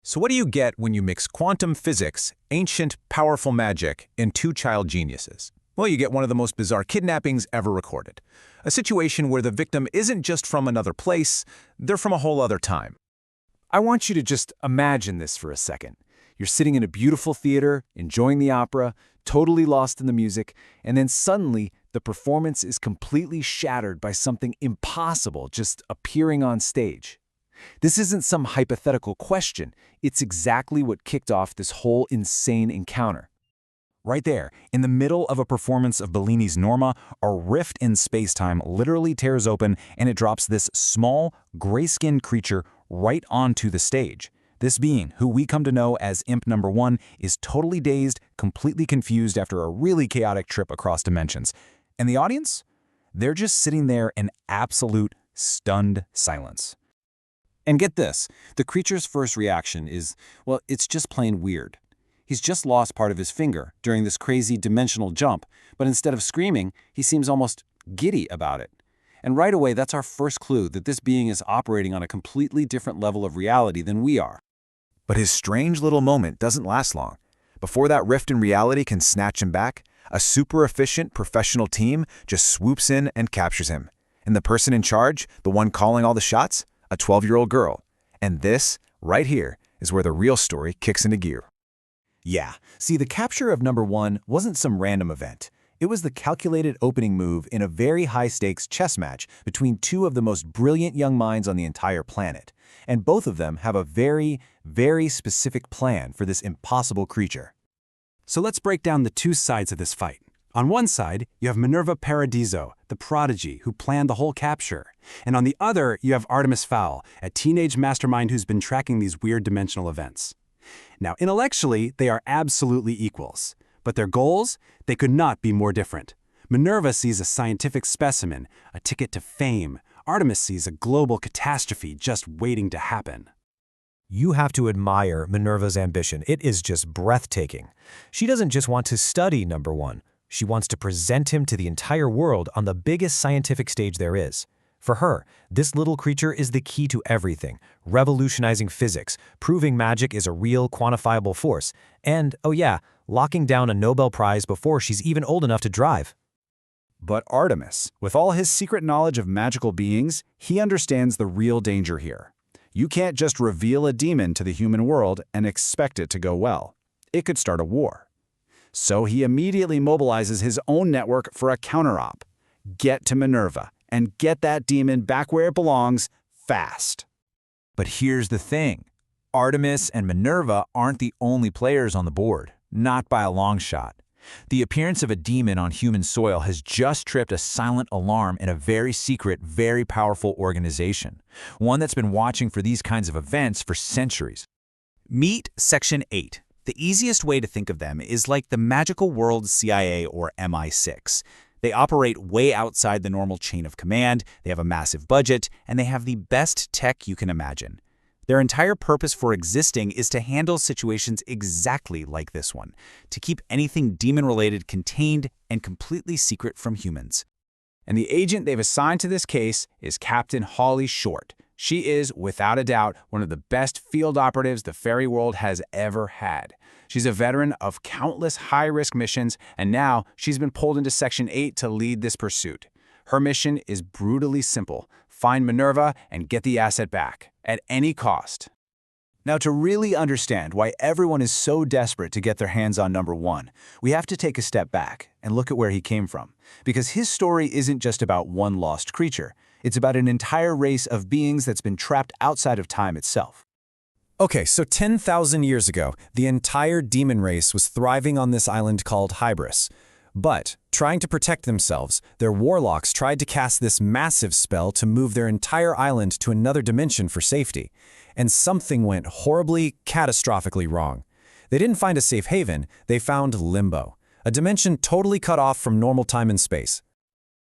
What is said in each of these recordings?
So what do you get when you mix quantum physics, ancient, powerful magic, and two child geniuses? Well, you get one of the most bizarre kidnappings ever recorded. A situation where the victim isn't just from another place, they're from a whole other time. I want you to just imagine this for a second. You're sitting in a beautiful theater, enjoying the opera, totally lost in the music, and then suddenly the performance is completely shattered by something impossible just appearing on stage. This isn't some hypothetical question. It's exactly what kicked off this whole insane encounter. Right there, in the middle of a performance of Bellini's Norma, a rift in space-time literally tears open and it drops this small, gray-skinned creature right onto the stage. This being, who we come to know as Imp Number 1, is totally dazed, completely confused after a really chaotic trip across dimensions. And the audience? They're just sitting there in absolute, stunned silence. And get this, the creature's first reaction is, well, it's just plain weird. He's just lost part of his finger during this crazy dimensional jump, but instead of screaming, he seems almost giddy about it. And right away, that's our first clue that this being is operating on a completely different level of reality than we are. But his strange little moment doesn't last long. Before that rift in reality can snatch him back, a super efficient professional team just swoops in and captures him. And the person in charge, the one calling all the shots, a 12-year-old girl. And this, right here, is where the real story kicks into gear. Yeah, see, the capture of Number 1 wasn't some random event. It was the calculated opening move in a very high-stakes chess match between two of the most brilliant young minds on the entire planet. And both of them have a very, very specific plan for this impossible creature. So let's break down the two sides of this fight. On one side, you have Minerva Paradiso, the prodigy who planned the whole capture. And on the other, you have Artemis Fowl, a teenage mastermind who's been tracking these weird dimensional events. Now, intellectually, they are absolutely equals. But their goals? They could not be more different. Minerva sees a scientific specimen, a ticket to fame. Artemis sees a global catastrophe just waiting to happen. You have to admire Minerva's ambition. It is just breathtaking. She doesn't just want to study Number 1. She wants to present him to the entire world on the biggest scientific stage there is. For her, this little creature is the key to everything, revolutionizing physics, proving magic is a real, quantifiable force, and, oh yeah, locking down a Nobel Prize before she's even old enough to drive. But Artemis, with all his secret knowledge of magical beings, he understands the real danger here. You can't just reveal a demon to the human world and expect it to go well. It could start a war. So he immediately mobilizes his own network for a counter-op. Get to Minerva and get that demon back where it belongs fast. But here's the thing. Artemis and Minerva aren't the only players on the board, not by a long shot. The appearance of a demon on human soil has just tripped a silent alarm in a very secret, very powerful organization, one that's been watching for these kinds of events for centuries. Meet Section 8. The easiest way to think of them is like the magical world CIA or MI6. They operate way outside the normal chain of command, they have a massive budget, and they have the best tech you can imagine. Their entire purpose for existing is to handle situations exactly like this one, to keep anything demon-related contained and completely secret from humans. And the agent they've assigned to this case is Captain Holly Short. She is, without a doubt, one of the best field operatives the fairy world has ever had. She's a veteran of countless high-risk missions, and now she's been pulled into Section 8 to lead this pursuit. Her mission is brutally simple: find Minerva and get the asset back, at any cost. Now, to really understand why everyone is so desperate to get their hands on Number 1, we have to take a step back and look at where he came from. Because his story isn't just about one lost creature. It's about an entire race of beings that's been trapped outside of time itself. Okay, so 10,000 years ago, the entire demon race was thriving on this island called Hybris. But, trying to protect themselves, their warlocks tried to cast this massive spell to move their entire island to another dimension for safety. And something went horribly, catastrophically wrong. They didn't find a safe haven, they found limbo, a dimension totally cut off from normal time and space.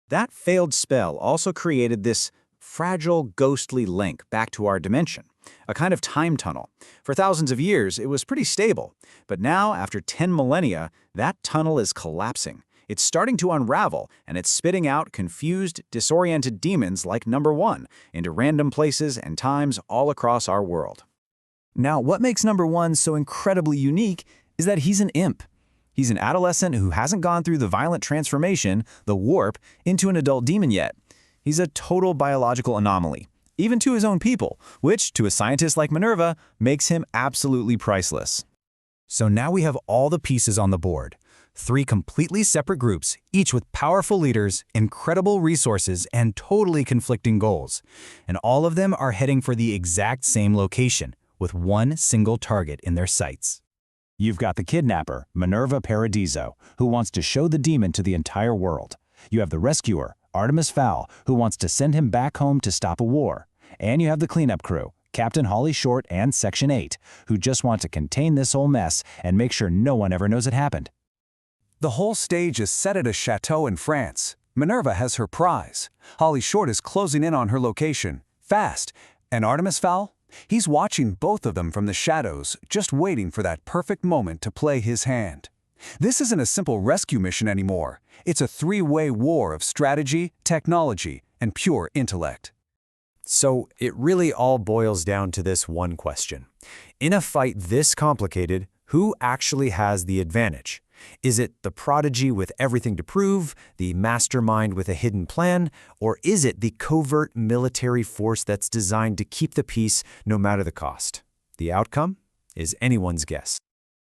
That failed spell also created this fragile, ghostly link back to our dimension, a kind of time tunnel. For thousands of years, it was pretty stable. But now, after 10 millennia, that tunnel is collapsing. It's starting to unravel, and it's spitting out confused, disoriented demons like Number 1 into random places and times all across our world. Now, what makes number 1 so incredibly unique is that he's an imp. He's an adolescent who hasn't gone through the violent transformation, the warp, into an adult demon yet. He's a total biological anomaly, even to his own people, which, to a scientist like Minerva, makes him absolutely priceless. So now we have all the pieces on the board. 3 completely separate groups, each with powerful leaders, incredible resources, and totally conflicting goals. And all of them are heading for the exact same location, with one single target in their sights. You've got the kidnapper, Minerva Paradiso, who wants to show the demon to the entire world. You have the rescuer, Artemis Fowl, who wants to send him back home to stop a war. And you have the cleanup crew, Captain Holly Short and Section 8, who just want to contain this whole mess and make sure no one ever knows it happened. The whole stage is set at a chateau in France. Minerva has her prize. Holly Short is closing in on her location, fast. And Artemis Fowl? He's watching both of them from the shadows, just waiting for that perfect moment to play his hand. This isn't a simple rescue mission anymore. It's a 3-way war of strategy, technology, and pure intellect. So it really all boils down to this one question. In a fight this complicated, who actually has the advantage? Is it the prodigy with everything to prove, the mastermind with a hidden plan, or is it the covert military force that's designed to keep the peace no matter the cost? The outcome is anyone's guess.